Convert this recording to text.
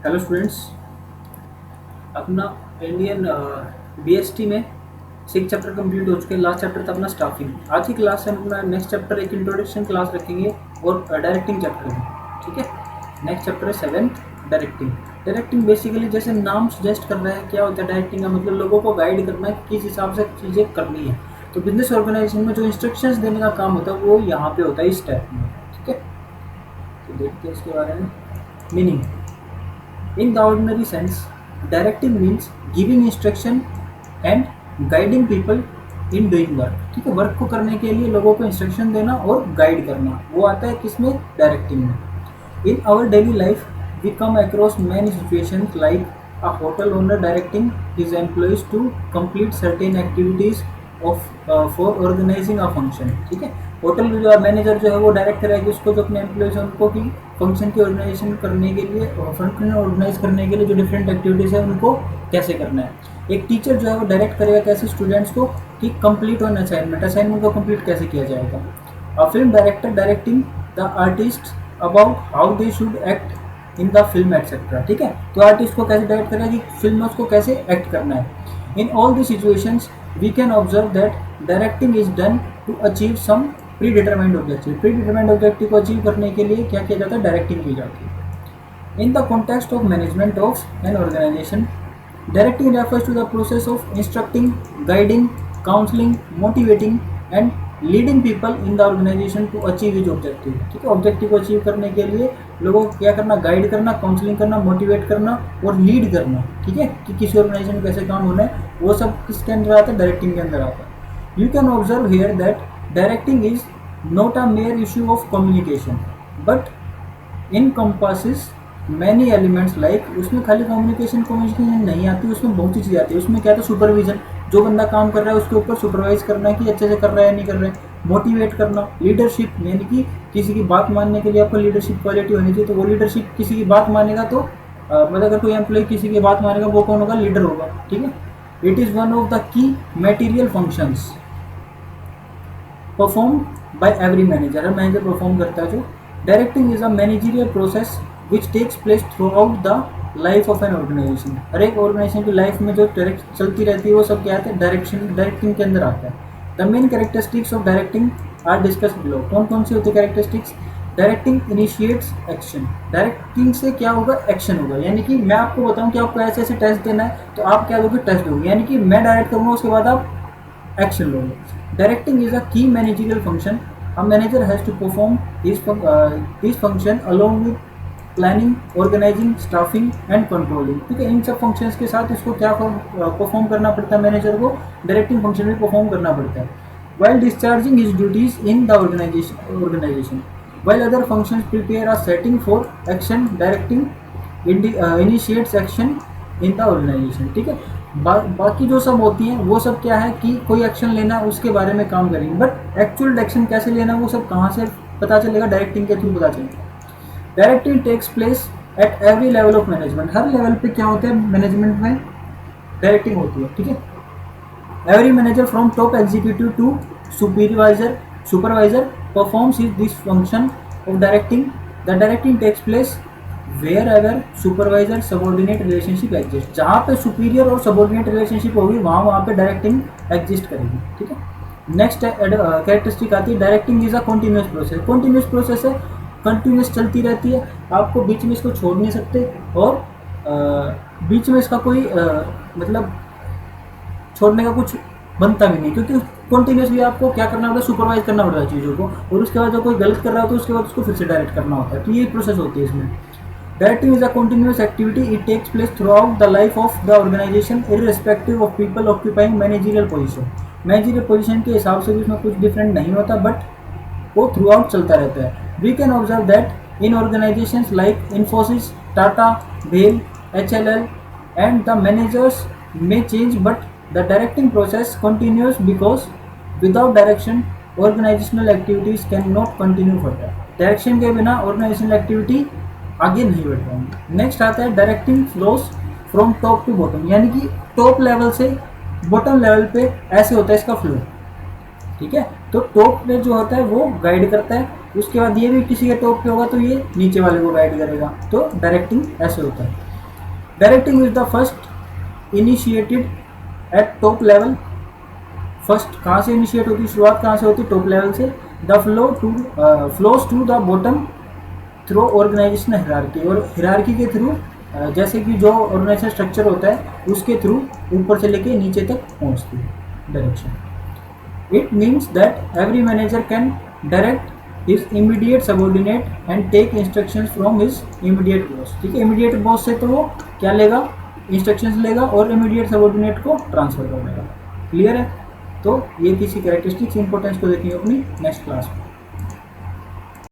Hello students. अपना Indian BST में 6 chapter complete हो चुके हैं। लास्ट चैप्टर था अपना स्टाफिंग। आज की क्लास से हम अपना नेक्स्ट चैप्टर एक इंट्रोडक्शन क्लास रखेंगे और डायरेक्टिंग चैप्टर में। ठीक है, नेक्स्ट चैप्टर है 7th डायरेक्टिंग। डायरेक्टिंग बेसिकली जैसे नाम सजेस्ट कर रहा है, क्या होता है डायरेक्टिंग का मतलब लोगों को गाइड करना है किस हिसाब से चीज़ें करनी है। तो बिजनेस ऑर्गेनाइजेशन में जो इंस्ट्रक्शंस देने का काम होता है वो यहाँ पे होता है इस टाइप में। ठीक है, तो देखते हैं इसके बारे में। Meaning in the ordinary sense, directing means giving instruction and guiding people in doing work। ठीक है, वर्क को करने के लिए लोगों को इंस्ट्रक्शन देना और गाइड करना, वो आता है किसमें, डायरेक्टिंग में। In our daily life, we come across many situations like a hotel owner directing his employees to complete certain activities for organizing a function। ठीक है, होटल जो मैनेजर जो है वो डायरेक्ट करेगा उसको जो अपने एम्प्लॉयज हैं उनको कि फंक्शन की ऑर्गेनाइजेशन करने के लिए, फंक्शन ऑर्गेनाइज करने के लिए जो डिफरेंट एक्टिविटीज़ है उनको कैसे करना है। एक टीचर जो है वो डायरेक्ट करेगा कैसे स्टूडेंट्स को कि कंप्लीट ऑन असाइनमेंट को कंप्लीट कैसे किया जाएगा। A film director directing the artist about how they should act in the film etcetera. ठीक है, तो आर्टिस्ट को कैसे डायरेक्ट करेगा कि फिल्म में उसको कैसे एक्ट करना है। In all the situations we can observe that directing is done to achieve some predetermined objective. Predetermined objective को अचीव करने के लिए क्या किया जाता है, डायरेक्टिंग की जाती है। In the context of management of an organisation, directing refers to the process of instructing, guiding, counselling, motivating and leading people in the organisation to achieve his objective. ठीक है, ऑब्जेक्टिव को अचीव करने के लिए लोगों को क्या करना, गाइड करना, काउंसलिंग करना, मोटिवेट करना और लीड करना। ठीक है, कि किसी ऑर्गेनाइजेशन में कैसे काम होना है, वो सब किसके अंदर आता है, डायरेक्टिंग के अंदर आता है। You can observe here that directing is not a mere issue of communication but encompasses many elements like, उसमें खाली कम्युनिकेशन नहीं आती, उसमें बहुत सी चीज़ें आती है। उसमें क्या था, सुपरविजन, जो बंदा काम कर रहा है उसके ऊपर सुपरवाइज करना कि अच्छे से कर रहा है नहीं कर रहा है। मोटिवेट करना, लीडरशिप यानी कि किसी की बात मानने के लिए आपको लीडरशिप क्वालिटी होनी चाहिए, तो वो लीडरशिप किसी की बात मानेगा तो मतलब अगर कोई एम्प्लॉय किसी की बात मानेगा वो कौन होगा, लीडर होगा। ठीक है, it is one of the key material functions perform by every manager. हर मैनेजर परफॉर्म करता है जो। Directing is a managerial process which takes place throughout the life of an organisation. हर एक ऑर्गेनाइजेशन की लाइफ में जो direct चलती रहती है वो सब क्या आते हैं, डायरेक्टिंग के अंदर आता है। The main characteristics of directing are discuss below. कौन कौन सी होती है characteristics. Directing initiates action. Directing से क्या होगा, एक्शन होगा। यानी कि मैं आपको बताऊं कि आपको ऐसे ऐसे टेस्ट देना है तो आप क्या दोगे, टेस्ट दोगे। यानी कि मैं डायरेक्ट करूँगा उसके बाद आप एक्शन लोगे। Directing is a key managerial function. A manager has to perform his function along with planning, organizing, staffing and controlling। ठीक है, इन सब फंक्शंस के साथ इसको क्या परफॉर्म करना पड़ता है, मैनेजर को डायरेक्टिंग फंक्शन में परफॉर्म करना पड़ता है। While discharging his duties in the organization, while other functions prepare a setting for action, directing initiates action in the organization। ठीक है, बाकी जो सब होती हैं वो सब क्या है कि कोई एक्शन लेना उसके बारे में काम करेंगे, बट एक्चुअल एक्शन कैसे लेना वो सब कहाँ से पता चलेगा, डायरेक्टिंग के थ्रू पता चलेगा। Directing takes place at every level of management. हर लेवल पे क्या होता है, मैनेजमेंट में डायरेक्टिंग होती है। ठीक है, every manager from top executive to supervisor performs this function of directing. The directing takes place wherever supervisor subordinate relationship exist. जहाँ पे सुपीरियर और सबॉर्डिनेट रिलेशनशिप होगी वहाँ पे डायरेक्टिंग एग्जिस्ट करेगी। ठीक है, नेक्स्ट कैरेक्टरिस्टिक आती है, directing is a continuous process. Continuous process है, कंटिन्यूस चलती रहती है, आपको बीच में इसको छोड़ नहीं सकते और बीच में इसका कोई मतलब छोड़ने का कुछ बनता भी नहीं, क्योंकि कॉन्टिन्यूसली आपको क्या करना होता है, सुपरवाइज करना पड़ता है चीज़ों को, और उसके बाद जब कोई गलत कर रहा हो तो उसके बाद उसको फिर से डायरेक्ट करना होता है। तो ये प्रोसेस होती है इसमें। Directing is a continuous activity. It takes place throughout the life of the organization, irrespective of people occupying managerial position. Managerial position के हिसाब से भी इसमें कुछ डिफरेंट नहीं होता, बट वो थ्रू आउट चलता रहता है। We can observe that in organizations like Infosys, Tata, BHEL, HLL, and the managers may change, but the directing process continues because without direction, organizational activities cannot continue further. Direction के बिना organizational activity आगे नहीं बढ़ पाएंगे। Next आता है directing flows from top to bottom. यानी कि टॉप लेवल से बॉटम लेवल पे ऐसे होता है इसका फ्लो। ठीक है, तो टॉप पे जो होता है वो गाइड करता है, उसके बाद ये भी किसी के टॉप पे होगा तो ये नीचे वाले को गाइड करेगा। तो डायरेक्टिंग ऐसे होता है। Directing is the first initiated eight top level. First कहाँ से इनिशिएट होती है, शुरुआत कहाँ से होती है, टॉप लेवल से। The flows to the bottom through organisation hierarchy, और हिरार्की के थ्रू जैसे कि जो ऑर्गेनाइजेशन स्ट्रक्चर होता है उसके थ्रू ऊपर से लेके नीचे तक पहुंचती है direction. It means that every manager can direct his immediate subordinate and take instructions from his immediate boss. ठीक है, इमीडिएट बॉस से तो वो क्या लेगा, इंस्ट्रक्शंस लेगा और इमीडिएट सबॉर्डिनेट को ट्रांसफर कर देगा। क्लियर है? तो ये किसी कैरेक्टरिस्टिक्स इंपॉर्टेंस को देखेंगे अपनी नेक्स्ट क्लास में।